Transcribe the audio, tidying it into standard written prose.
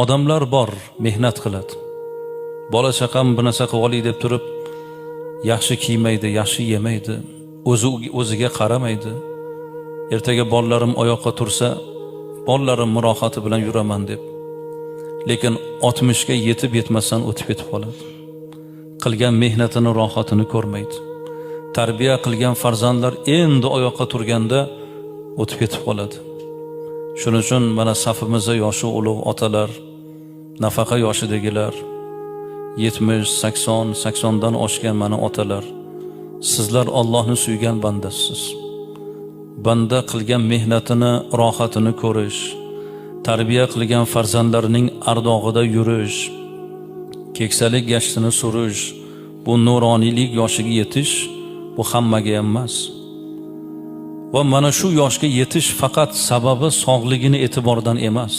Odamlar bor, mehnat qiladi. Bola chaqam bu narsa qilib olay deb turib, yaxshi kiymaydi, yaxshi yemaydi, o'ziga qaramaydi. Ertaga bolalarim oyoqqa tursa, bolalarim rohati bilan yuraman deb. Lekin 60 ga yetib yetmasdan o'tib ketib qoladi. Qilgan mehnatini, rohatini ko'rmaydi. Tarbiya qilgan farzandlar endi oyoqqa turganda o'tib ketib qoladi. Shuning uchun mana safimizda yoshi ulug' otalar, nafaqa yoshidagilar, 70, 80, 80 dan oshgan mana otalar, sizlar Allohni suygan bandasiz. Banda qilgan mehnatini, rohatini ko'rish, tarbiya qilgan farzandlarining ardog'ida yurish, keksalik gashtini surish, bu nuroniylik yoshiga yetish, bu hammaga emas. Va mana shu yoshga yetish faqat sababi sog'ligini e'tibordan emas.